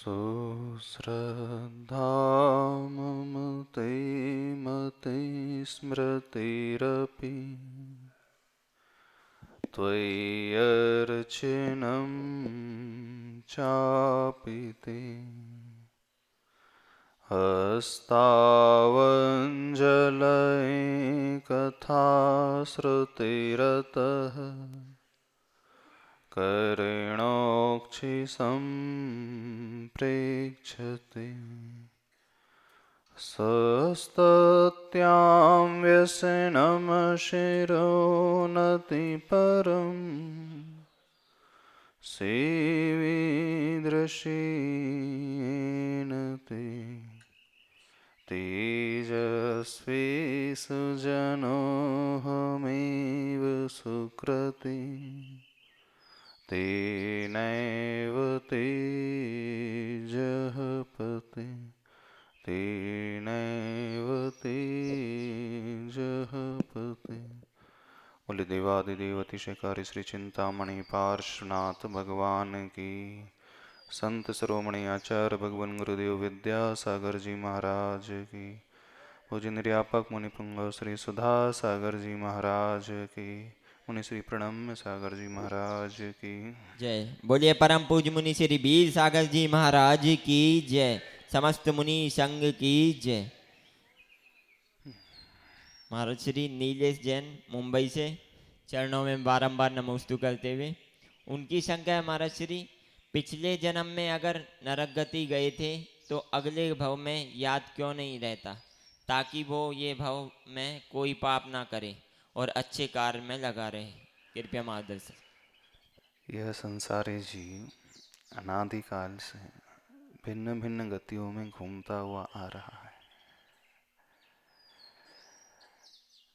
सुश्रद्धा मम ते मतिस्मृतिरपि त्वय्यर्चनं चापि ते हस्तावञ्जलैकथाश्रुतिरतः कर्णोक्षिसम्प्रेक्षते सस्तत्यां व्यसनं शिरोनतिपरं सेवीदृशेन ते तेजस्वी सुजनोऽहमेव सुकृती तेनैव तेजः पते तेनैव तेजः पते। बोले देवादिदेव अतिशयकारी श्री चिंतामणि पार्श्वनाथ भगवान की, संत शिरोमणि आचार्य भगवान गुरुदेव विद्यासागर जी महाराज की, पूज्य निर्यापक मुनि पुंगव श्री सुधा सागर जी महाराज की, मुनि श्री प्रणम्य सागर जी महाराज की जय। बोलिए परम पूज्य मुनि श्री वीर सागर जी महाराज की जय। समस्त मुनि संघ की जय। महाराज श्री नीलेश जैन मुंबई से चरणों में बारंबार नमोस्तु करते हुए, उनकी शंका है महाराज श्री, पिछले जन्म में अगर नरक गति गए थे तो अगले भव में याद क्यों नहीं रहता, ताकि वो ये भव में कोई पाप ना करे और अच्छे कार्य में लगा रहे। कृपया मार्गदर्शन। यह संसारी जीव अनादिकाल से भिन्न भिन्न गतियों में घूमता हुआ आ रहा है।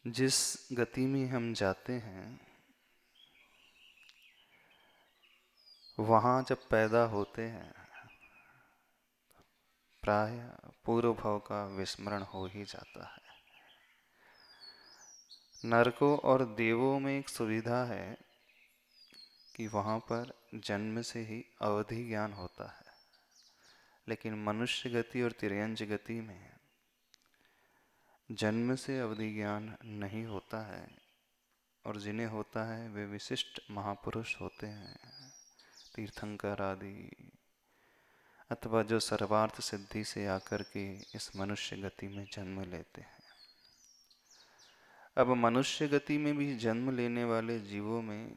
जिस गति में हम जाते हैं, वहाँ जब पैदा होते हैं प्राय पूर्व भव का विस्मरण हो ही जाता है। नरकों और देवों में एक सुविधा है कि वहाँ पर जन्म से ही अवधि ज्ञान होता है, लेकिन मनुष्य गति और तिर्यंज गति में जन्म से अवधि ज्ञान नहीं होता है, और जिन्हें होता है वे विशिष्ट महापुरुष होते हैं, तीर्थंकर आदि, अथवा जो सर्वार्थ सिद्धि से आकर के इस मनुष्य गति में जन्म लेते हैं। अब मनुष्य गति में भी जन्म लेने वाले जीवों में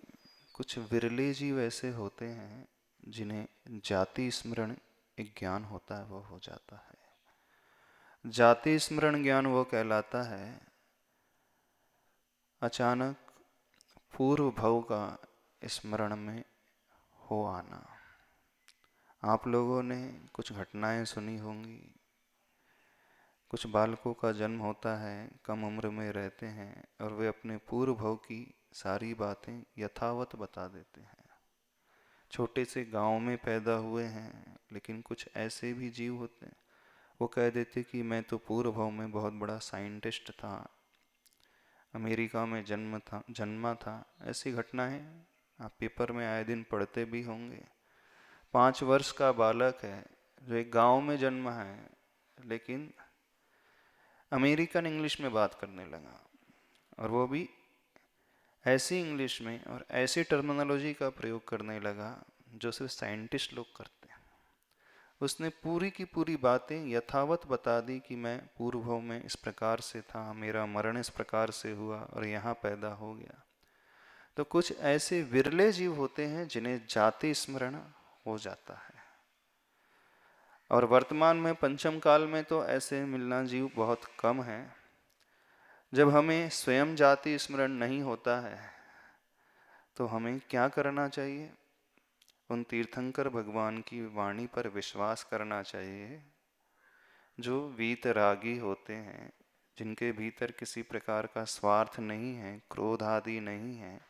कुछ विरले जीव ऐसे होते हैं जिन्हें जाति स्मरण एक ज्ञान होता है, वो हो जाता है। जाति स्मरण ज्ञान वो कहलाता है अचानक पूर्व भव का स्मरण में हो आना। आप लोगों ने कुछ घटनाएं सुनी होंगी। कुछ बालकों का जन्म होता है, कम उम्र में रहते हैं, और वे अपने पूर्व भव की सारी बातें यथावत बता देते हैं। छोटे से गांव में पैदा हुए हैं, लेकिन कुछ ऐसे भी जीव होते हैं, वो कह देते कि मैं तो पूर्व भव में बहुत बड़ा साइंटिस्ट था, अमेरिका में जन्मा था। ऐसी घटनाएं आप पेपर में आए दिन पढ़ते भी होंगे। 5 वर्ष का बालक है जो एक गांव में जन्मा है, लेकिन अमेरिकन इंग्लिश में बात करने लगा, और वो भी ऐसी इंग्लिश में और ऐसी टर्मिनोलॉजी का प्रयोग करने लगा जो सिर्फ साइंटिस्ट लोग करते हैं। उसने पूरी की पूरी बातें यथावत बता दी कि मैं पूर्व भव में इस प्रकार से था, मेरा मरण इस प्रकार से हुआ और यहाँ पैदा हो गया। तो कुछ ऐसे विरले जीव होते हैं जिन्हें जाति स्मरण हो जाता है, और वर्तमान में पंचम काल में तो ऐसे मिलना जीव बहुत कम है। जब हमें स्वयं जाति स्मरण नहीं होता है तो हमें क्या करना चाहिए? उन तीर्थंकर भगवान की वाणी पर विश्वास करना चाहिए, जो वीतरागी होते हैं, जिनके भीतर किसी प्रकार का स्वार्थ नहीं है, क्रोध आदि नहीं है,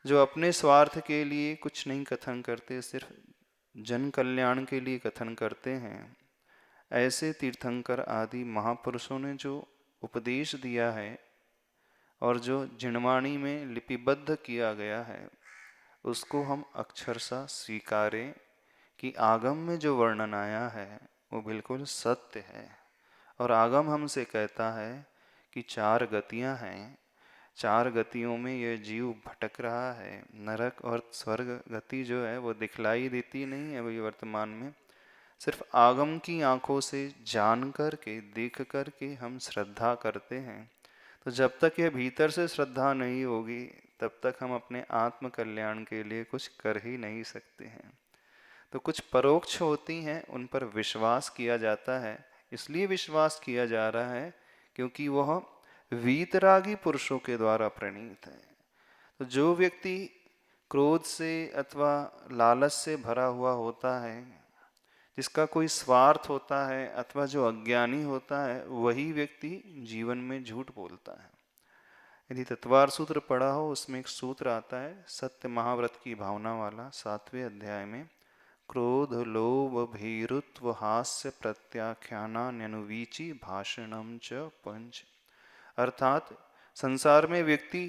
जो अपने स्वार्थ के लिए कुछ नहीं कथन करते, सिर्फ जन कल्याण के लिए कथन करते हैं। ऐसे तीर्थंकर आदि महापुरुषों ने जो उपदेश दिया है और जो जिणवाणी में लिपिबद्ध किया गया है, उसको हम अक्षरशः स्वीकारें, कि आगम में जो वर्णन आया है वो बिल्कुल सत्य है। और आगम हमसे कहता है कि चार गतियां हैं, चार गतियों में यह जीव भटक रहा है। नरक और स्वर्ग गति जो है वो दिखलाई देती नहीं है अभी वर्तमान में, सिर्फ आगम की आंखों से जान कर के देख कर के हम श्रद्धा करते हैं। तो जब तक यह भीतर से श्रद्धा नहीं होगी तब तक हम अपने आत्म कल्याण के लिए कुछ कर ही नहीं सकते हैं। तो कुछ परोक्ष होती हैं, उन पर विश्वास किया जाता है। इसलिए विश्वास किया जा रहा है क्योंकि वह वीतरागी पुरुषों के द्वारा प्रणीत है। तो जो व्यक्ति क्रोध से अथवा लालच से भरा हुआ होता है, जिसका कोई स्वार्थ होता है, अथवा जो अज्ञानी होता है, वही व्यक्ति जीवन में झूठ बोलता है। यदि तत्वार सूत्र पढ़ा हो, उसमें एक सूत्र आता है सत्य महाव्रत की भावना वाला 7वें अध्याय में, क्रोध लोभ भीरुत्व हास्य प्रत्याख्यानान्यनुवीची भाषणम च पंच। अर्थात संसार में व्यक्ति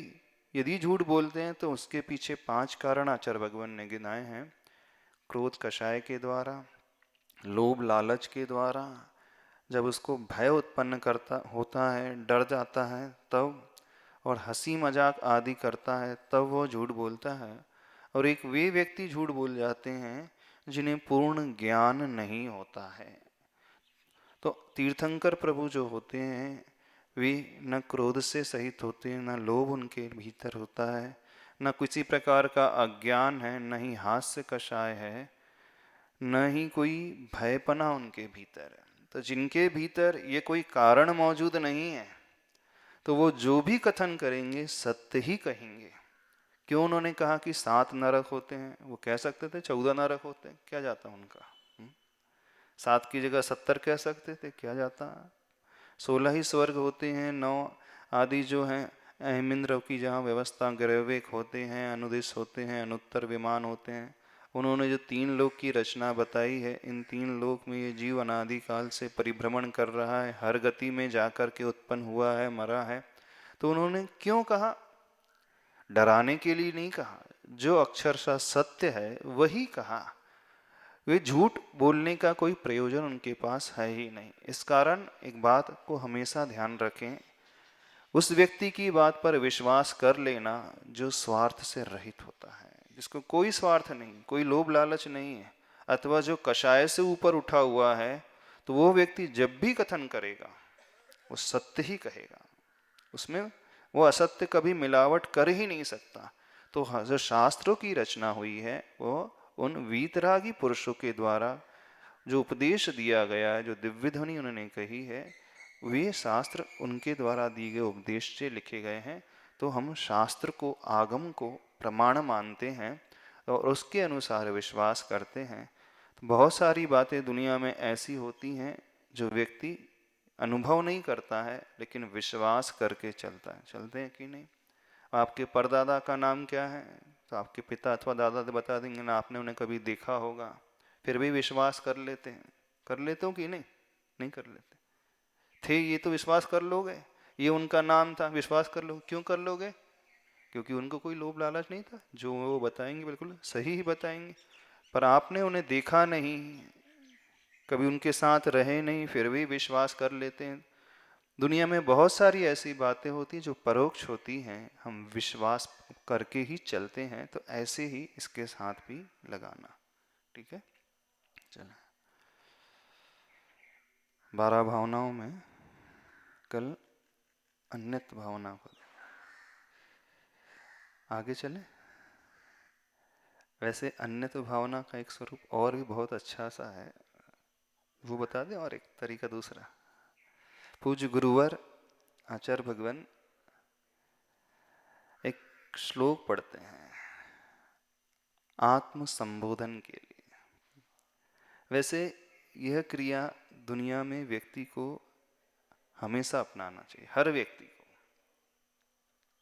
यदि झूठ बोलते हैं तो उसके पीछे 5 कारण आचार्य भगवान ने गिनाए हैं। क्रोध कषाय के द्वारा, लोभ लालच के द्वारा, जब उसको भय उत्पन्न करता होता है, डर जाता है तब, और हंसी मजाक आदि करता है तब वो झूठ बोलता है। और एक वे व्यक्ति झूठ बोल जाते हैं जिन्हें पूर्ण ज्ञान नहीं होता है। तो तीर्थंकर प्रभु जो होते हैं वे न क्रोध से सहित होते हैं, न लोभ उनके भीतर होता है, न किसी प्रकार का अज्ञान है, न ही हास्य कषाय है, न ही कोई भयपना उनके भीतर है। तो जिनके भीतर ये कोई कारण मौजूद नहीं है तो वो जो भी कथन करेंगे सत्य ही कहेंगे। क्यों उन्होंने कहा कि 7 नरक होते हैं? वो कह सकते थे 14 नरक होते हैं, क्या जाता उनका? 7 की जगह 70 कह सकते थे, क्या जाता? 16 ही स्वर्ग होते हैं, 9 आदि जो हैं अहिमिंद्र की जहाँ व्यवस्था, ग्रहवेक होते हैं, अनुदिश होते हैं, अनुत्तर विमान होते हैं। उन्होंने जो 3 लोक की रचना बताई है, इन 3 लोक में ये जीव अनादिकाल से परिभ्रमण कर रहा है, हर गति में जाकर के उत्पन्न हुआ है, मरा है। तो उन्होंने क्यों कहा? डराने के लिए नहीं कहा, जो अक्षरशः सत्य है वही कहा। वे झूठ बोलने का कोई प्रयोजन उनके पास है ही नहीं। इस कारण एक बात को हमेशा ध्यान रखें, उस व्यक्ति की बात पर विश्वास कर लेना जो स्वार्थ से रहित होता है, जिसको कोई स्वार्थ नहीं, कोई लोभ लालच नहीं है, अथवा जो कषाय से ऊपर उठा हुआ है, तो वो व्यक्ति जब भी कथन करेगा वो सत्य ही कहेगा, उसमें वो असत्य कभी मिलावट कर ही नहीं सकता। तो जो शास्त्रों की रचना हुई है वो उन वीतरागी पुरुषों के द्वारा जो उपदेश दिया गया है, जो दिव्य ध्वनि उन्होंने कही है, वे शास्त्र उनके द्वारा दिए गए उपदेश से लिखे गए हैं। तो हम शास्त्र को, आगम को प्रमाण मानते हैं और उसके अनुसार विश्वास करते हैं। तो बहुत सारी बातें दुनिया में ऐसी होती हैं जो व्यक्ति अनुभव नहीं करता है लेकिन विश्वास करके चलता है। चलते हैं कि नहीं? आपके परदादा का नाम क्या है? तो आपके पिता अथवा दादा तो बता देंगे ना, आपने उन्हें कभी देखा होगा, फिर भी विश्वास कर लेते हैं। कर लेते हो कि नहीं? नहीं कर लेते थे, ये तो विश्वास कर लोगे, ये उनका नाम था, विश्वास कर लो। क्यों कर लोगे? क्योंकि उनको कोई लोभ लालच नहीं था, जो वो बताएंगे बिल्कुल सही ही बताएंगे। पर आपने उन्हें देखा नहीं, कभी उनके साथ रहे नहीं, फिर भी विश्वास कर लेते हैं। दुनिया में बहुत सारी ऐसी बातें होती हैं जो परोक्ष होती हैं, हम विश्वास करके ही चलते हैं। तो ऐसे ही इसके साथ भी लगाना। ठीक है, चलो 12 भावनाओं में कल अन्यत भावना को आगे चले। वैसे अन्यत भावना का एक स्वरूप और भी बहुत अच्छा सा है, वो बता दें। और एक तरीका दूसरा, पूज्य गुरुवर आचार्य भगवान एक श्लोक पढ़ते हैं आत्म संबोधन के लिए। वैसे यह क्रिया दुनिया में व्यक्ति को हमेशा अपनाना चाहिए, हर व्यक्ति को।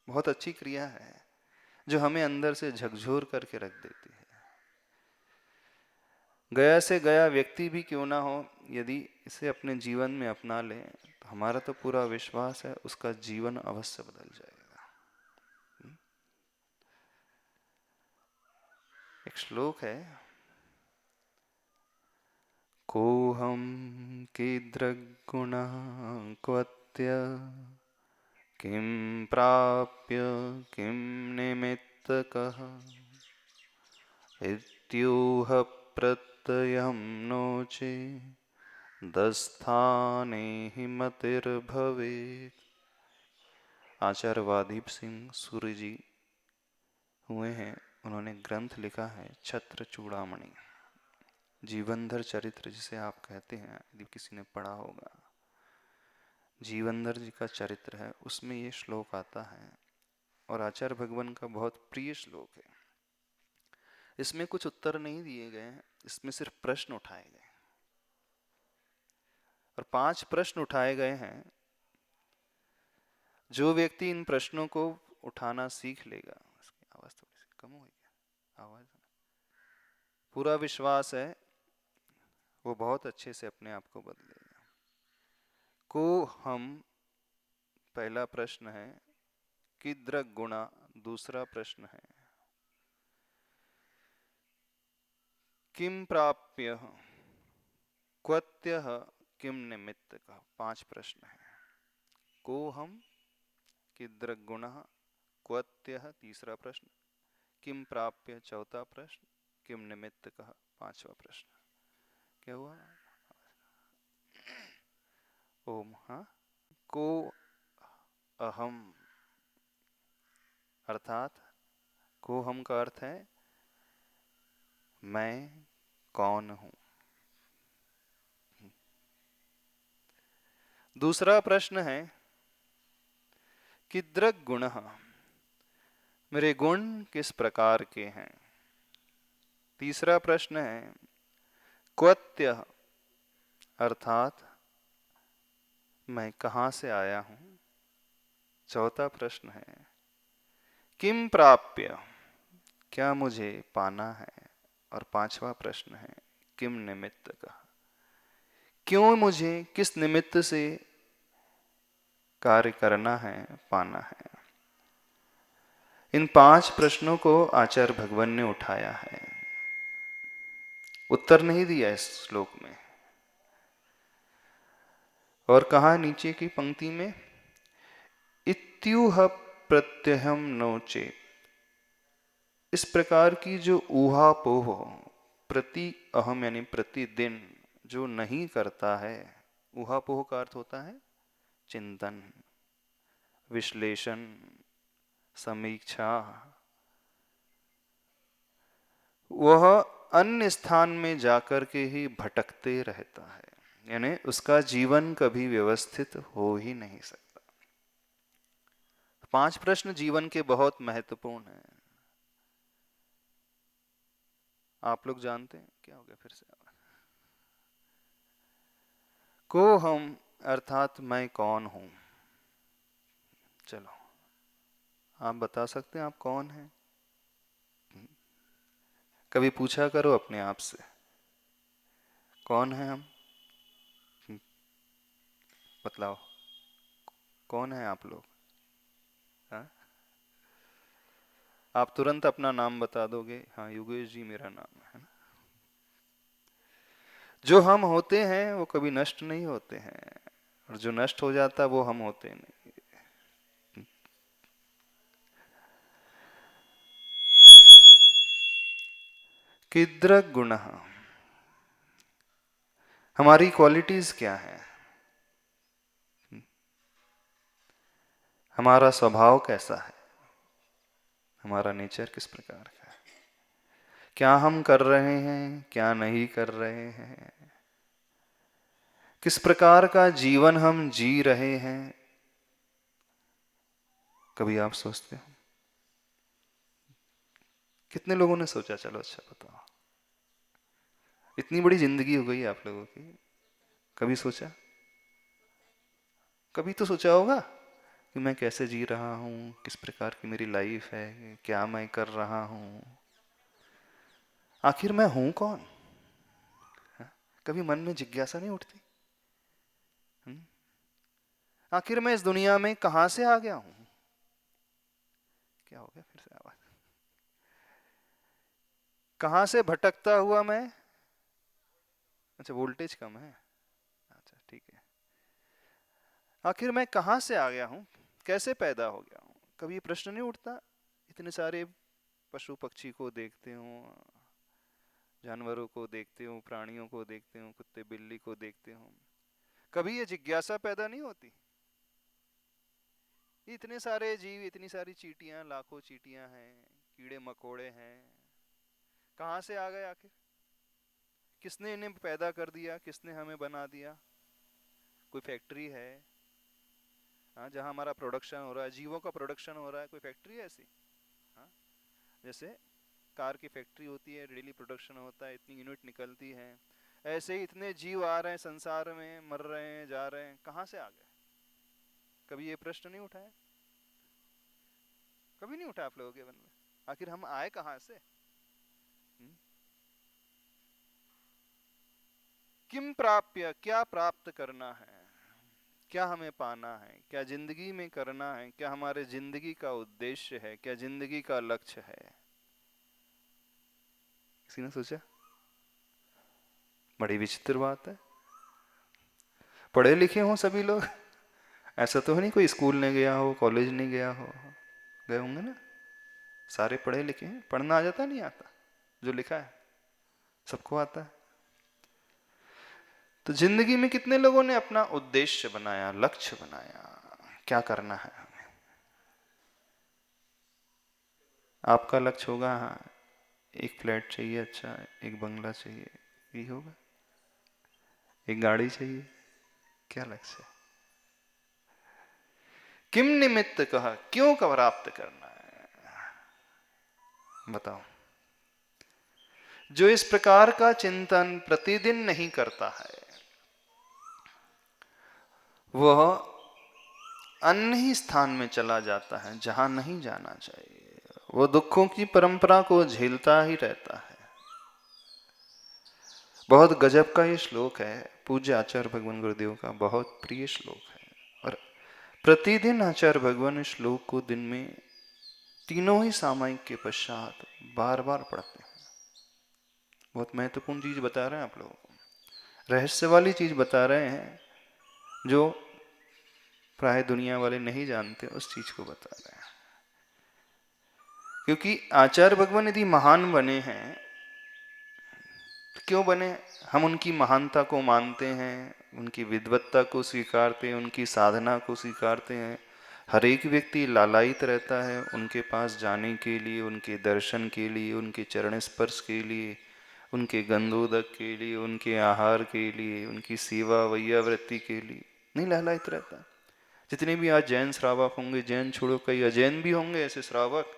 बहुत अच्छी क्रिया है जो हमें अंदर से झकझोर करके रख देती है। गया से गया व्यक्ति भी क्यों ना हो, यदि इसे अपने जीवन में अपना ले तो हमारा तो पूरा विश्वास है उसका जीवन अवश्य बदल जाएगा। एक श्लोक है, कोऽहं कीदृग्गुणः क्वत्य किं प्राप्य किं निमित्तकः इत्यूह प्रत्ययं नोचे दस्थाने हि मतिर्भवेत्। आचार्य वादीप सिंह सूर्य जी हुए हैं, उन्होंने ग्रंथ लिखा है छत्र चूड़ामणि, जीवनधर चरित्र जिसे आप कहते हैं, यदि किसी ने पढ़ा होगा। जीवनधर जी का चरित्र है, उसमें ये श्लोक आता है और आचार्य भगवान का बहुत प्रिय श्लोक है। इसमें कुछ उत्तर नहीं दिए गए हैं, इसमें सिर्फ प्रश्न उठाए गए और 5 प्रश्न उठाए गए हैं। जो व्यक्ति इन प्रश्नों को उठाना सीख लेगा, उसकी आवाज थोड़ी सी कम हुई क्या? आवाज पूरा विश्वास है वो बहुत अच्छे से अपने आप को बदलेगा। को हम पहला प्रश्न है, कीदृक् गुणा दूसरा प्रश्न है, किम प्राप्य क्वत्यः किम निमित्तकः 5 प्रश्न है। को हम कीदृक् गुणः क्वत्यः तीसरा प्रश्न, किम प्राप्य चौथा प्रश्न, किम निमित्तकः 5वां प्रश्न। क्या हुआ? ओम। हाँ, को अहम अर्थात को हम का अर्थ है मैं कौन हूं। दूसरा प्रश्न है कीदृक् गुणः, मेरे गुण किस प्रकार के हैं। तीसरा प्रश्न है क्वत्यः अर्थात मैं कहां से आया हूं। चौथा प्रश्न है किम प्राप्य, क्या मुझे पाना है। और 5वां प्रश्न है किम निमित्तकः, क्यों मुझे किस निमित्त से कार्य करना है, पाना है। इन 5 प्रश्नों को आचार्य भगवान ने उठाया है, उत्तर नहीं दिया इस श्लोक में। और कहा नीचे की पंक्ति में इत्यूह प्रत्यहम नोचे, इस प्रकार की जो ऊहापोह प्रति अहम यानी प्रतिदिन जो नहीं करता है। ऊहापोह का अर्थ होता है चिंतन, विश्लेषण, समीक्षा। वह अन्य स्थान में जाकर के ही भटकते रहता है, यानी उसका जीवन कभी व्यवस्थित हो ही नहीं सकता। 5 प्रश्न जीवन के बहुत महत्वपूर्ण हैं। आप लोग जानते हैं क्या हो गया फिर से? को हम अर्थात मैं कौन हूं। चलो आप बता सकते हैं आप कौन हैं? कभी पूछा करो अपने आप से कौन है हम। बतलाओ कौन है आप लोग? हाँ? आप तुरंत अपना नाम बता दोगे, हाँ योगेश जी मेरा नाम है ना। जो हम होते हैं वो कभी नष्ट नहीं होते हैं, और जो नष्ट हो जाता वो हम होते नहीं। कीदृक् गुणः, हमारी क्वालिटीज क्या है, हमारा स्वभाव कैसा है, हमारा नेचर किस प्रकार का है, क्या हम कर रहे हैं क्या नहीं कर रहे हैं, किस प्रकार का जीवन हम जी रहे हैं। कभी आप सोचते हो? कितने लोगों ने सोचा? चलो अच्छा बताओ, इतनी बड़ी जिंदगी हो गई आप लोगों की, कभी सोचा? कभी तो सोचा होगा कि मैं कैसे जी रहा हूँ, किस प्रकार की मेरी लाइफ है, क्या मैं कर रहा हूँ, आखिर मैं हूँ कौन। हाँ? कभी मन में जिज्ञासा नहीं उठती? आखिर मैं इस दुनिया में कहां से आ गया हूं? क्या हो गया फिर से आवाज? कहां से भटकता हुआ मैं अच्छा, वोल्टेज कम है। अच्छा ठीक है। आखिर मैं कहाँ से आ गया हूँ, कैसे पैदा हो गया हूँ? कभी ये प्रश्न नहीं उठता? इतने सारे पशु पक्षी को देखते हूँ, जानवरों को देखते हूँ, प्राणियों को देखते हूँ, कुत्ते बिल्ली को देखते हूँ, कभी ये जिज्ञासा पैदा नहीं होती? इतने सारे जीव, इतनी सारी चींटियां, लाखों चींटियां हैं, कीड़े मकोड़े हैं, कहाँ से आ गए आखिर? किसने इन्हें पैदा कर दिया, किसने हमें बना दिया? कोई फैक्ट्री है? हाँ, जहाँ हमारा प्रोडक्शन हो रहा है, जीवों का प्रोडक्शन हो रहा है, कोई फैक्ट्री है ऐसी? हाँ, जैसे कार की फैक्ट्री होती है, डेली प्रोडक्शन होता है, इतनी यूनिट निकलती हैं, ऐसे ही इतने जीव आ रहे हैं संसार में, मर रहे हैं, जा रहे हैं, कहाँ से आ गए? कभी ये प्रश्न नहीं उठाया? कभी नहीं उठा आप लोगों के मन में? आखिर हम आए कहाँ से? हम्म? किम प्राप्य, क्या प्राप्त करना है, क्या हमें पाना है, क्या जिंदगी में करना है, क्या हमारे जिंदगी का उद्देश्य है, क्या जिंदगी का लक्ष्य है? किसी ने सोचा? बड़ी विचित्र बात है। पढ़े लिखे हो सभी लोग, ऐसा तो है नहीं कोई स्कूल नहीं गया हो, कॉलेज नहीं गया हो, गए होंगे ना? सारे पढ़े लिखे हैं। पढ़ना आ जाता नहीं आता? जो लिखा है सबको आता है। तो जिंदगी में कितने लोगों ने अपना उद्देश्य बनाया, लक्ष्य बनाया, क्या करना है हमें? आपका लक्ष्य होगा, हाँ, एक फ्लैट चाहिए, अच्छा एक बंगला चाहिए, यही होगा? एक गाड़ी चाहिए, क्या लक्ष्य है? किम निमित्त कहा, क्यों का प्राप्त करना है, बताओ? जो इस प्रकार का चिंतन प्रतिदिन नहीं करता है, वह अन्य ही स्थान में चला जाता है जहां नहीं जाना चाहिए। वो दुखों की परंपरा को झेलता ही रहता है। बहुत गजब का ये श्लोक है, पूज्य आचार्य भगवान गुरुदेव का बहुत प्रिय श्लोक है। और प्रतिदिन आचार्य भगवान इस श्लोक को दिन में तीनों ही सामायिक के पश्चात बार बार पढ़ते हैं। बहुत महत्वपूर्ण चीज बता रहे हैं आप लोगों को, रहस्य वाली चीज बता रहे हैं, जो प्राय दुनिया वाले नहीं जानते, उस चीज को बता रहे हैं। क्योंकि आचार्य भगवान यदि महान बने हैं, तो क्यों बने? हम उनकी महानता को मानते हैं, उनकी विद्वत्ता को स्वीकारते हैं, उनकी साधना को स्वीकारते हैं। हर एक व्यक्ति लालायित रहता है उनके पास जाने के लिए, उनके दर्शन के लिए, उनके चरण स्पर्श के लिए, उनके गंधोदक के लिए, उनके आहार के लिए, उनकी सेवा वैयावृत्ति के लिए नहीं लालायित रहता? जितने भी आज जैन श्रावक होंगे, जैन छोड़ो कई अजैन भी होंगे ऐसे श्रावक,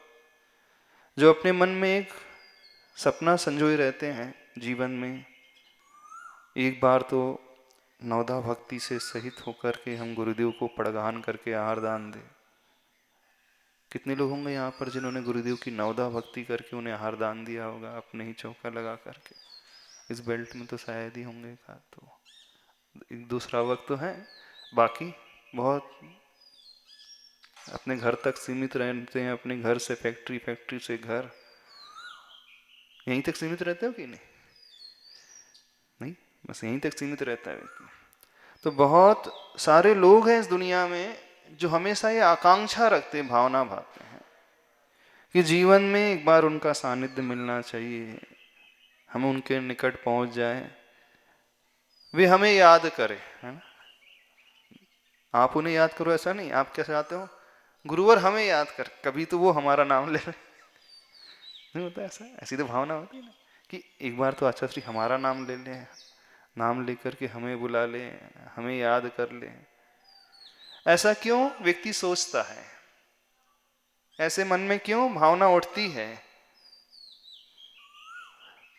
जो अपने मन में एक सपना संजोए रहते हैं जीवन में, एक बार तो नवधा भक्ति से सहित होकर के हम गुरुदेव को पड़गान करके आहार दान दें। कितने लोग होंगे यहाँ पर जिन्होंने गुरुदेव की नवधा भक्ति करके उन्हें आहार दान दिया होगा, अपने ही चौका लगा करके? इस बेल्ट में तो शायद ही होंगे का, तो एक दो श्रावक तो हैं, बाकी बहुत अपने घर तक सीमित रहते हैं, अपने घर से फैक्ट्री, फैक्ट्री से घर, यहीं तक सीमित रहते हो कि नहीं? नहीं, बस यहीं तक सीमित रहता है व्यक्ति। तो बहुत सारे लोग हैं इस दुनिया में जो हमेशा ये आकांक्षा रखते हैं, भावना भावते हैं कि जीवन में एक बार उनका सानिध्य मिलना चाहिए, हम उनके निकट पहुंच जाए, वे हमें याद करें, है ना? आप उन्हें याद करो ऐसा नहीं, आप क्या चाहते हो? गुरुवर हमें याद कर, कभी तो वो हमारा नाम ले, नहीं होता ऐसा? ऐसी तो भावना होती है ना कि एक बार तो आचार्य श्री हमारा नाम ले लें, नाम लेकर के हमें बुला लें, हमें याद कर लें। ऐसा क्यों व्यक्ति सोचता है? ऐसे मन में क्यों भावना उठती है?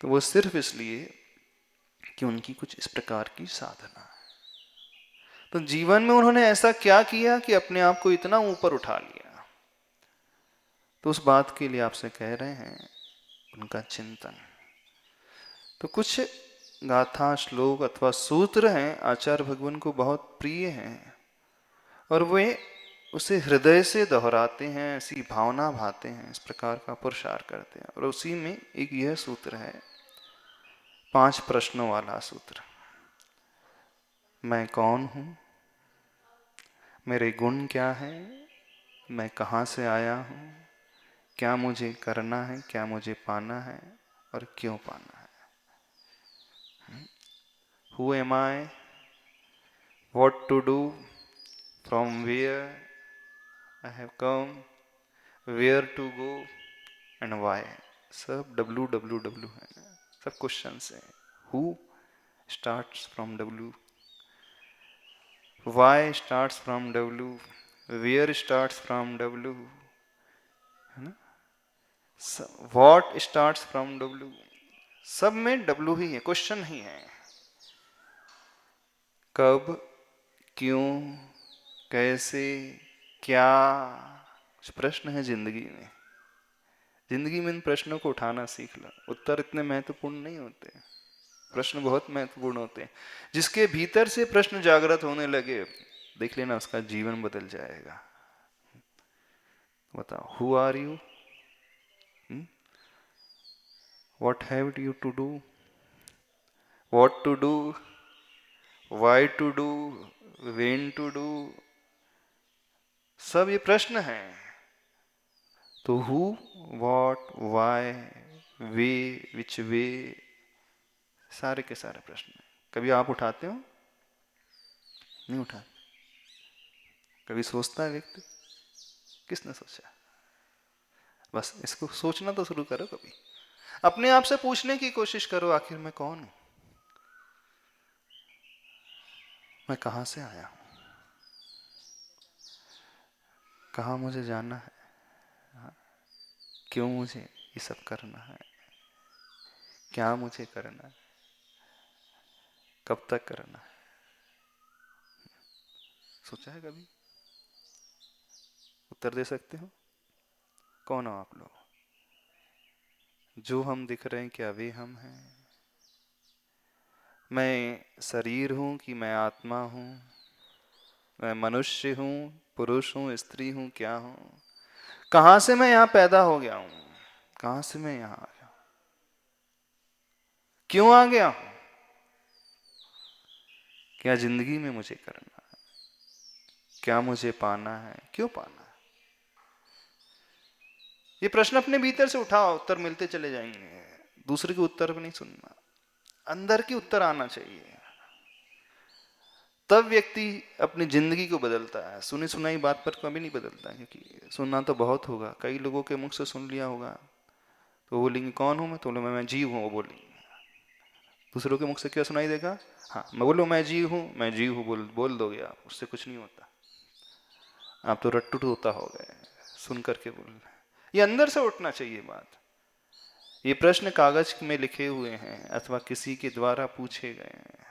तो वो सिर्फ इसलिए कि उनकी कुछ इस प्रकार की साधना है। तो जीवन में उन्होंने ऐसा क्या किया कि अपने आप को इतना ऊपर उठा लिया? तो उस बात के लिए आपसे कह रहे हैं उनका चिंतन। तो कुछ गाथा, श्लोक अथवा सूत्र हैं, आचार्य भगवान को बहुत प्रिय हैं, और वे उसे हृदय से दोहराते हैं, ऐसी भावना भाते हैं, इस प्रकार का पुरुषार्थ करते हैं। और उसी में एक यह सूत्र है, 5 प्रश्नों वाला सूत्र, मैं कौन हूँ, मेरे गुण क्या हैं, मैं कहाँ से आया हूँ, क्या मुझे करना है, क्या मुझे पाना है और क्यों पाना है। Who am I, what to do, from where I have come, where to go and why। सब WWW है, सब क्वेश्चंस हैं। Who starts from W, why starts from W, where starts from W, है ना, what starts from W, सब में W ही है, question ही है। कब, क्यों, कैसे, क्या, कुछ प्रश्न है जिंदगी में। जिंदगी में इन प्रश्नों को उठाना सीख लो। उत्तर इतने महत्वपूर्ण नहीं होते, प्रश्न बहुत महत्वपूर्ण होते हैं। जिसके भीतर से प्रश्न जागृत होने लगे, देख लेना उसका जीवन बदल जाएगा। बताओ, who are you, what have you to do, what to do, why to do, when to do, सब ये प्रश्न हैं। तो who, what, why, way, which way, सारे के सारे प्रश्न हैं। कभी आप उठाते हो? नहीं उठाते। कभी सोचता है व्यक्ति? किसने सोचा? बस इसको सोचना तो शुरू करो। कभी अपने आप से पूछने की कोशिश करो, आखिर मैं कौन हूं, मैं कहां से आया हूं, कहां मुझे जाना है, क्यों मुझे ये सब करना है, क्या मुझे करना है, कब तक करना है। सोचा है कभी? उत्तर दे सकते हो? कौन हो आप लोग? जो हम दिख रहे हैं, क्या वे हम हैं? मैं शरीर हूं कि मैं आत्मा हूं? मैं मनुष्य हूं, पुरुष हूं, स्त्री हूं, क्या हूं? कहां से मैं यहां पैदा हो गया हूं, कहां से मैं यहां आ गया, क्यों आ गया हूं, क्या जिंदगी में मुझे करना है, क्या मुझे पाना है, क्यों पाना है। ये प्रश्न अपने भीतर से उठाओ, उत्तर मिलते चले जाएंगे। दूसरे के उत्तर भी नहीं सुनना, अंदर की उत्तर आना चाहिए। तब व्यक्ति अपनी जिंदगी को बदलता है। सुनी सुनाई बात पर कभी नहीं बदलता, क्योंकि सुनना तो बहुत होगा। कई लोगों के मुख से सुन लिया होगा तो वो बोलेंगे कौन हूं मैं, तो बोले मैं जीव हूं, वो बोलेंगे। दूसरों के मुख से क्या सुनाई देगा? हाँ, मैं बोलो मैं जीव हूं, मैं जीव हूं, बोल दोगे आप, उससे कुछ नहीं होता। आप तो रट्टू तोता हो गए सुन करके बोल। ये अंदर से उठना चाहिए बात। ये प्रश्न कागज में लिखे हुए हैं अथवा किसी के द्वारा पूछे गए हैं।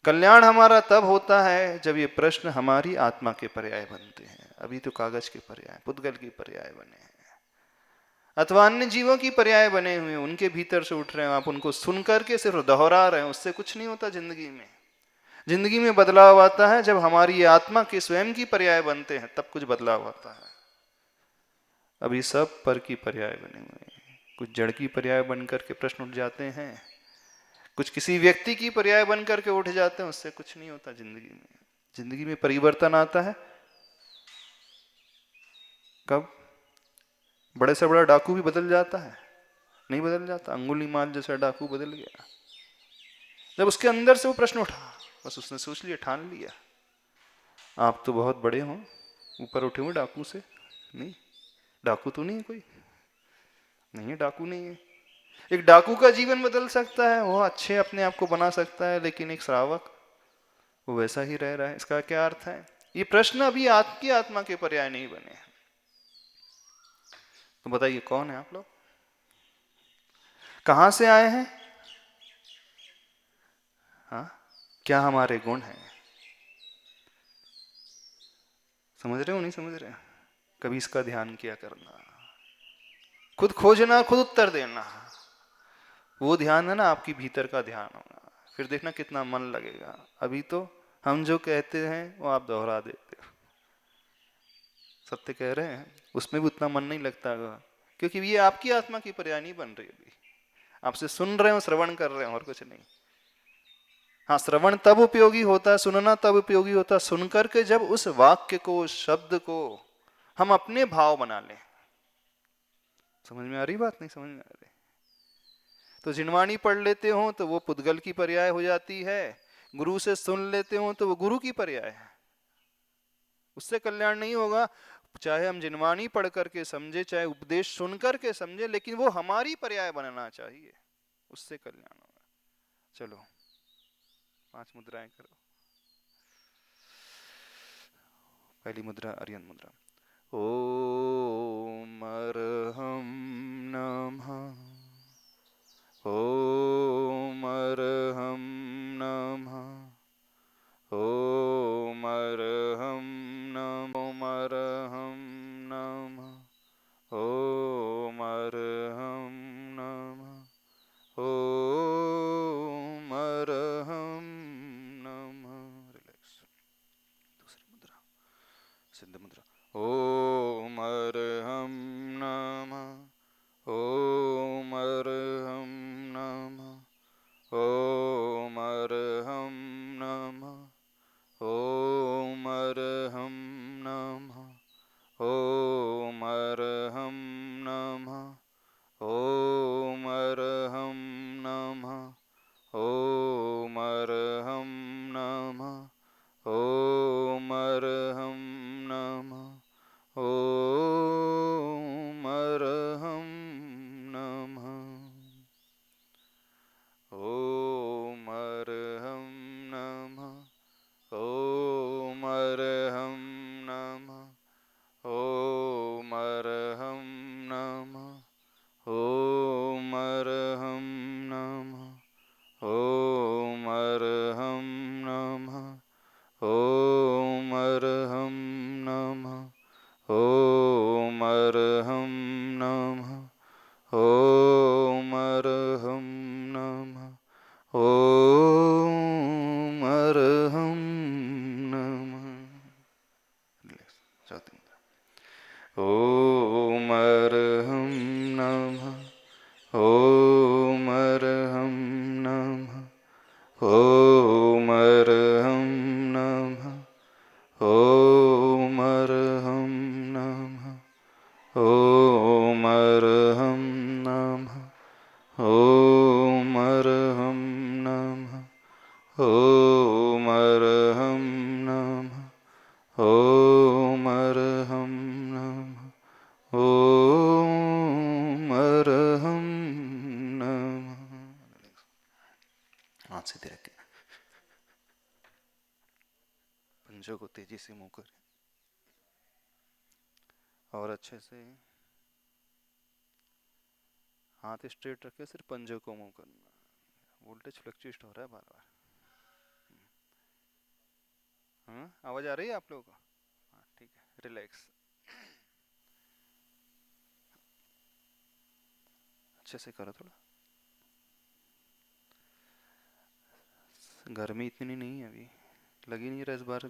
कल्याण हमारा तब होता है जब ये प्रश्न हमारी आत्मा के पर्याय बनते हैं। अभी तो कागज के पर्याय, पुद्गल के पर्याय बने हैं अथवा अन्य जीवों की पर्याय बने हुए हैं, उनके भीतर से उठ रहे हैं। आप उनको सुन करके सिर्फ दोहरा रहे हैं, उससे कुछ नहीं होता। जिंदगी में, जिंदगी में बदलाव आता है जब हमारी आत्मा के स्वयं की पर्याय बनते हैं, तब कुछ बदलाव आता है। अभी सब पर की पर्याय बने हुए हैं। कुछ जड़ की पर्याय बन करके प्रश्न उठ जाते हैं, कुछ किसी व्यक्ति की पर्याय बन करके उठ जाते हैं, उससे कुछ नहीं होता। जिंदगी में, जिंदगी में परिवर्तन आता है कब? बड़े से बड़ा डाकू भी बदल जाता है? नहीं बदल जाता। अंगुली माल जैसा डाकू बदल गया जब उसके अंदर से वो प्रश्न उठा। बस उसने सोच लिया, ठान लिया, आप तो बहुत बड़े हो, ऊपर उठे हुए डाकू से। नहीं, डाकू तो नहीं है कोई, नहीं है, डाकू नहीं है। एक डाकू का जीवन बदल सकता है, वो अच्छे अपने आप को बना सकता है, लेकिन एक श्रावक वो वैसा ही रह रहा है। इसका क्या अर्थ है? ये प्रश्न अभी आपकी आत्मा के पर्याय नहीं बने हैं। तो बताइए कौन है आप लोग, कहां से आए हैं, हाँ, क्या हमारे गुण हैं? समझ रहे हो नहीं समझ रहे? कभी इसका ध्यान किया करना, खुद खोजना, खुद उत्तर देना। वो ध्यान है ना, आपकी भीतर का ध्यान होना। फिर देखना कितना मन लगेगा। अभी तो हम जो कहते हैं वो आप दोहरा देते हो, सत्य कह रहे हैं, उसमें भी उतना मन नहीं लगता होगा, क्योंकि ये आपकी आत्मा की पर्याय नहीं बन रही। अभी आपसे सुन रहे हो, श्रवण कर रहे हो, और कुछ नहीं। हाँ, श्रवण तब उपयोगी होता है, सुनना तब उपयोगी होता है, सुनकर के जब उस वाक्य को, उस शब्द को हम अपने भाव बना लें। समझ में आ रही बात? नहीं समझ में आ रही? तो जिनवाणी पढ़ लेते हो तो वो पुद्गल की पर्याय हो जाती है, गुरु से सुन लेते हो तो वो गुरु की पर्याय है। उससे कल्याण नहीं होगा। चाहे हम जिनवाणी पढ़ करके समझे, चाहे उपदेश सुन करके समझे, लेकिन वो हमारी पर्याय बनना चाहिए, उससे कल्याण होगा। चलो 5 मुद्राएं करो। पहली मुद्रा अर्यन मुद्रा। ओम अरहम नमः। ओम अरहम नमः। ओम अरहम नमः। ओम अरहम नमः। ओम अरहम नमः। ओम अरहम नमः। रिलैक्स। दूसरी मुद्रा सिद्ध मुद्रा। ओम अरहम नमः। ओम अरहम नमः। ओम अरहम नमः। ओम अरहम नमः। ओम अरहम नमः। ओम अरहम नमः। ओम अरहम नमः। ओम अरहम नमः। ओम अरहम नमः। ओम अरहम नमः। ओम अरहम नमः। ओम अरहम नमः। ओम अरहम नमः। ओम अरहम नमः। ओम अरहम नमः। ओम अरहम नमः। ओम अरहम नमः। ओम अरहम नमः। चौथी मुद्रा। ओम अरहम नमः। ओम अरहम नमः। ओम अरहम नमः। ओम अरहम नमः। ओम अरहम नमः। ओम अरहम नमः। ओम अरहम नमः। ओम अरहम नमः। ओम अरहम नमः। हाथ सीधे रखें, पंजों को तेजी से मुंह करें और अच्छे से हाथ स्ट्रेट रखे, सिर्फ पंजों को मुंह करना। वोल्टेज फ्लक्चुएट हो रहा है बार बार। हाँ, आवाज आ रही है आप लोगों को? हाँ ठीक है, रिलैक्स। अच्छे से करो थोड़ा, गर्मी इतनी नहीं है अभी, लगी नहीं रहा इस बार।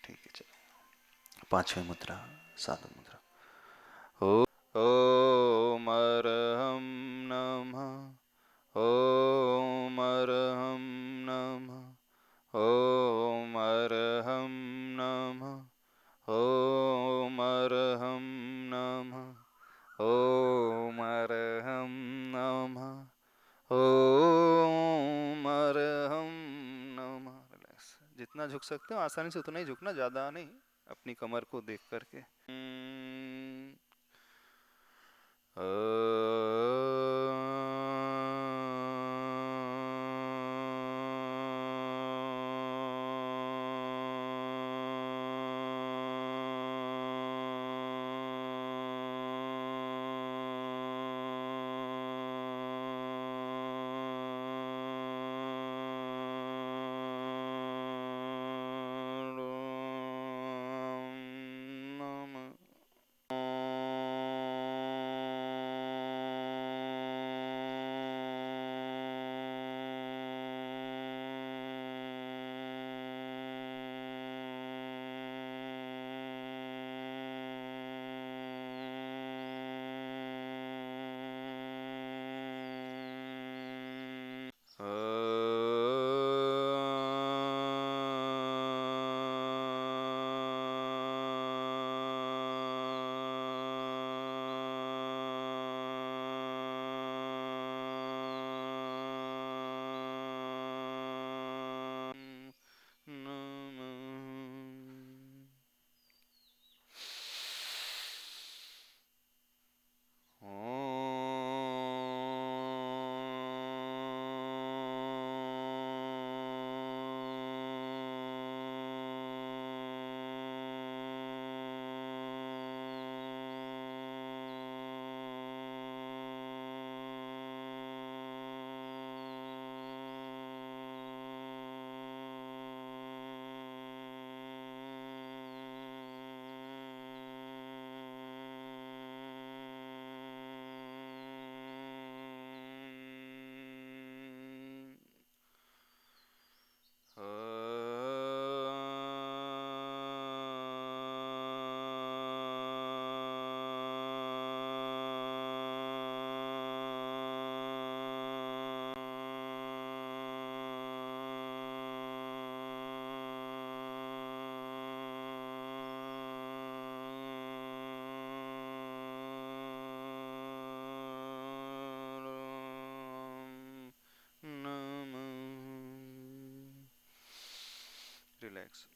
ठीक है चलो, पांचवी मुद्रा साधु मुद्रा। ओम अरहम नमः। ओम अरहम नमः। ओम अरहम नमः। ओम अरहम नमः। ओम अरहम नमः। ओम अरहम नमः। रिलैक्स, जितना झुक सकते हो आसानी से उतना ही झुकना, ज़्यादा नहीं, अपनी कमर को देख करके। रिलैक्स।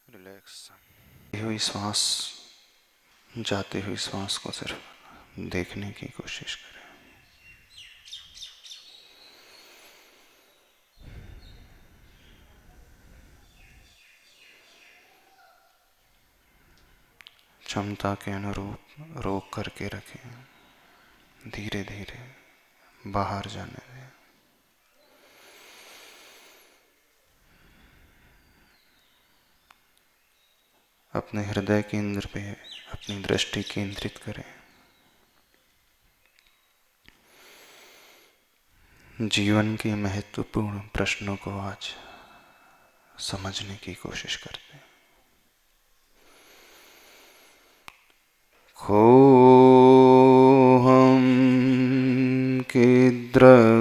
रिलैक्स। हुई सांस, जाती हुई सांस को सिर्फ देखने की कोशिश करें। क्षमता के अनुरूप रोक करके रखें, धीरे धीरे बाहर जाने दें। अपने हृदय केंद्र पे अपनी दृष्टि केंद्रित करें। जीवन के महत्वपूर्ण प्रश्नों को आज समझने की कोशिश करते हैं। खोहम किद्रगुणा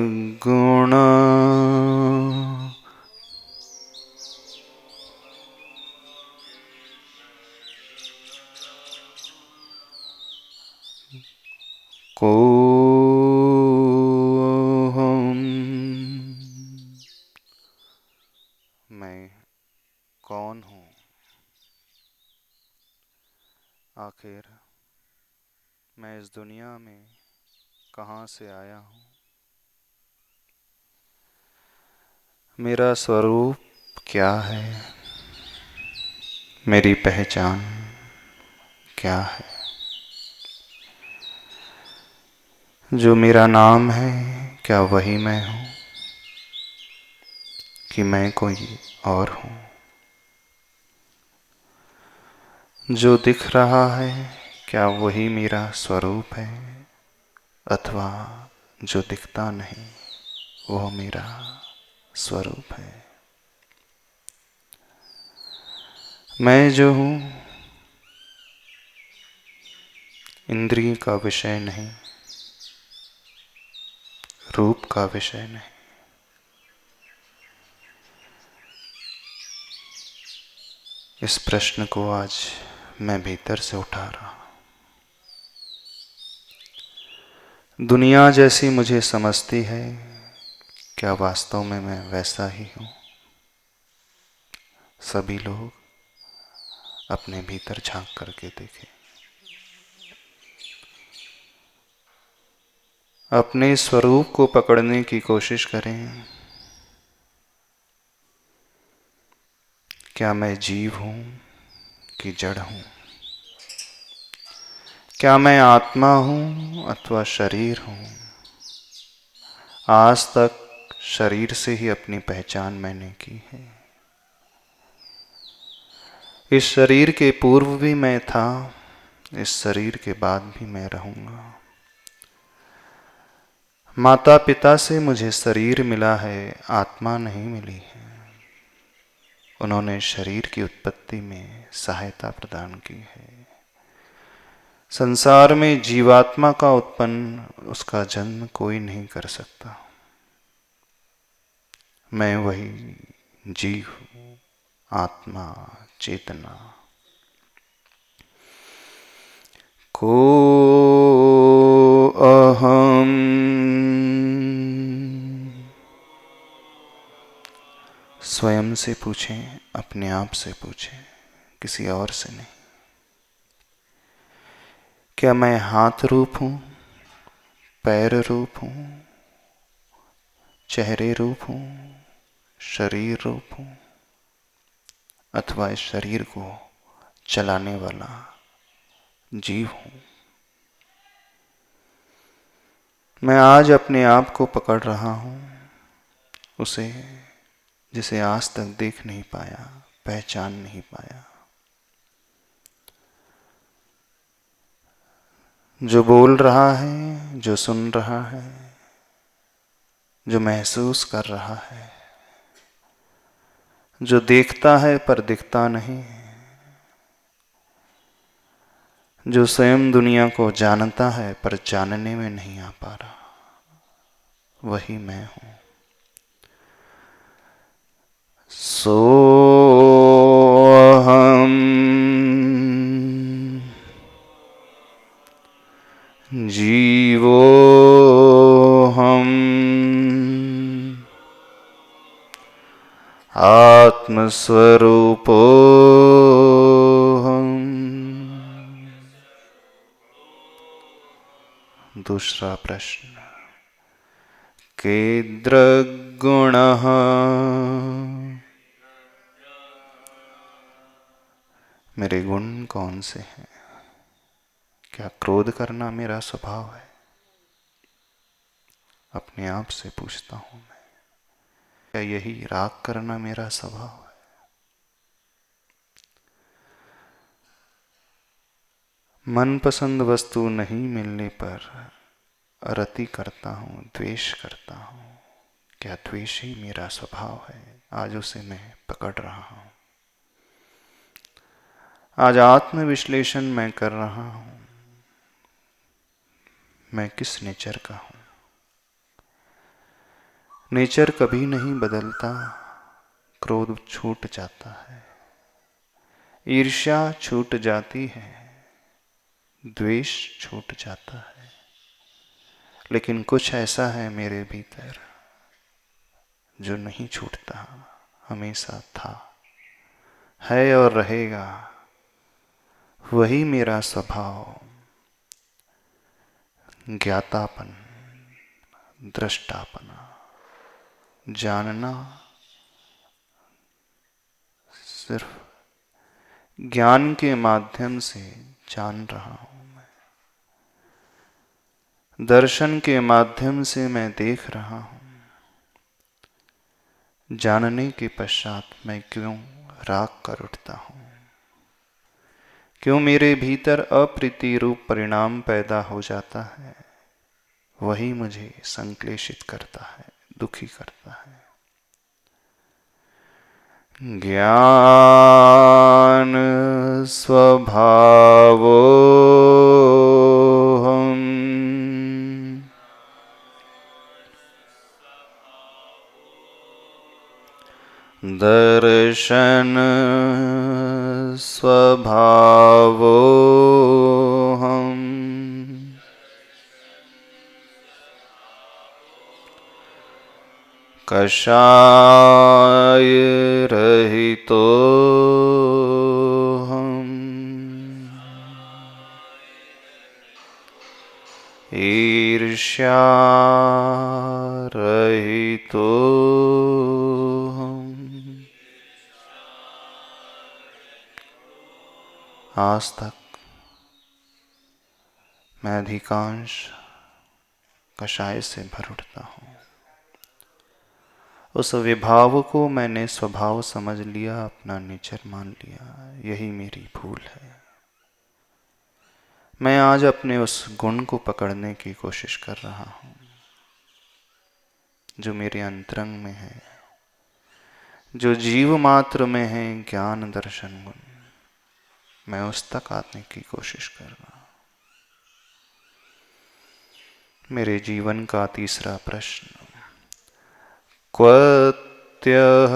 कोहम, मैं कौन हूँ? आखिर मैं इस दुनिया में कहाँ से आया हूँ? मेरा स्वरूप क्या है? मेरी पहचान क्या है? जो मेरा नाम है, क्या वही मैं हूँ कि मैं कोई और हूँ? जो दिख रहा है, क्या वही मेरा स्वरूप है, अथवा जो दिखता नहीं वह मेरा स्वरूप है? मैं जो हूँ इंद्रिय का विषय नहीं, रूप का विषय नहीं। इस प्रश्न को आज मैं भीतर से उठा रहा हूँ। दुनिया जैसी मुझे समझती है, क्या वास्तव में मैं वैसा ही हूँ? सभी लोग अपने भीतर झांक करके देखें। अपने स्वरूप को पकड़ने की कोशिश करें। क्या मैं जीव हूँ कि जड़ हूँ? क्या मैं आत्मा हूँ अथवा शरीर हूँ? आज तक शरीर से ही अपनी पहचान मैंने की है। इस शरीर के पूर्व भी मैं था, इस शरीर के बाद भी मैं रहूंगा। माता पिता से मुझे शरीर मिला है, आत्मा नहीं मिली है। उन्होंने शरीर की उत्पत्ति में सहायता प्रदान की है। संसार में जीवात्मा का उत्पन्न, उसका जन्म कोई नहीं कर सकता। मैं वही जीव हूँ, आत्मा, चेतना। को अहम, स्वयं से पूछें, अपने आप से पूछें, किसी और से नहीं। क्या मैं हाथ रूप हूँ, पैर रूप हूँ, चेहरे रूप हूं, शरीर रूप हूं, अथवा इस शरीर को चलाने वाला जीव हूं। मैं आज अपने आप को पकड़ रहा हूं, उसे जिसे आज तक देख नहीं पाया, पहचान नहीं पाया। जो बोल रहा है, जो सुन रहा है, जो महसूस कर रहा है, जो देखता है पर दिखता नहीं, जो स्वयं दुनिया को जानता है पर जानने में नहीं आ पा रहा, वही मैं हूं। सोहम जीवोहम आत्मस्वरूपोहम। दूसरा प्रश्न, कीदृग्गुणः मेरे गुण कौन से हैं? क्या क्रोध करना मेरा स्वभाव है? अपने आप से पूछता हूं मैं। क्या यही राग करना मेरा स्वभाव है? मनपसंद वस्तु नहीं मिलने पर रति करता हूं, द्वेष करता हूं। क्या द्वेष ही मेरा स्वभाव है? आज उसे मैं पकड़ रहा हूं। आज आत्मविश्लेषण मैं कर रहा हूं, मैं किस नेचर का हूं। नेचर कभी नहीं बदलता, क्रोध छूट जाता है, ईर्ष्या छूट जाती है, द्वेष छूट जाता है, लेकिन कुछ ऐसा है मेरे भीतर जो नहीं छूटता, हमेशा था, है और रहेगा। वही मेरा स्वभाव, ज्ञातापन, दृष्टापना, जानना। सिर्फ ज्ञान के माध्यम से जान रहा हूं मैं, दर्शन के माध्यम से मैं देख रहा हूं। जानने के पश्चात मैं क्यों राग कर उठता हूं? क्यों मेरे भीतर अप्रीति रूप परिणाम पैदा हो जाता है? वही मुझे संक्लेशित करता है, दुखी करता है। ज्ञान स्वभावोऽहम् दर्शन स्वभावोऽहम् कषाय रहितोऽहम् ईर्ष्या रहितोऽहम्। आज तक मैं अधिकांश कषाय से भर उठता हूं। उस विभाव को मैंने स्वभाव समझ लिया, अपना नेचर मान लिया। यही मेरी भूल है। मैं आज अपने उस गुण को पकड़ने की कोशिश कर रहा हूं जो मेरे अंतरंग में है, जो जीव मात्र में है, ज्ञान दर्शन गुण। मैं उस तक आने की कोशिश कर रहा हूं। मेरे जीवन का तीसरा प्रश्न, क्वत्यः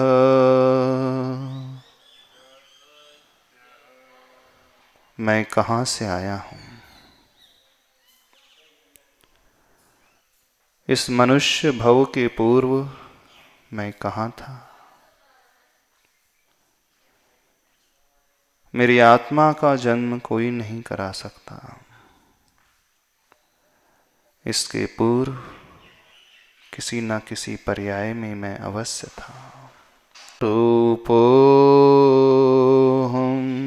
मैं कहां से आया हूं? इस मनुष्य भव के पूर्व मैं कहां था? मेरी आत्मा का जन्म कोई नहीं करा सकता। इसके पूर्व किसी न किसी पर्याय में मैं अवश्य था। रूपो हम।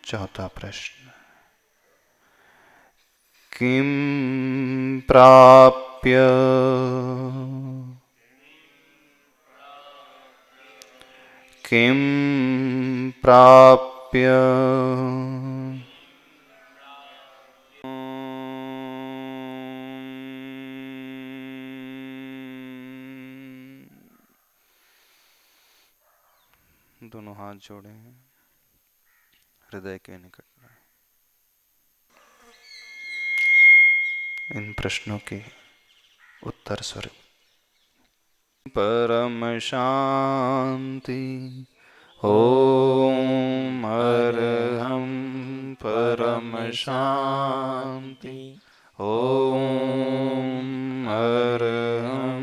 चौथा प्रश्न, किम प्राप्य किम प्राप्य दोनों हाथ जोड़े हैं हृदय के निकट में। इन प्रश्नों के उत्तर स्वरूप परम शांति। ओम अरहं परम शांति। ओम अरहं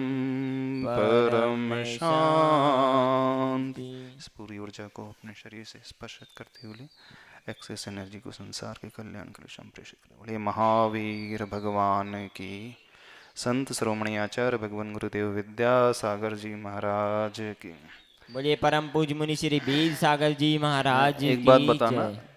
परम शांति। इस पूरी ऊर्जा को अपने शरीर से स्पर्शित करते हुए एक्सेस एनर्जी को संसार के कल्याण के लिए संप्रेषित करें। बोलिए महावीर भगवान की, संत श्रोमणी आचार्य भगवान गुरुदेव विद्यासागर जी महाराज की। बोलिए परम पूज्य मुनि श्री वीर सागर जी महाराज एक की बात बताना, जय।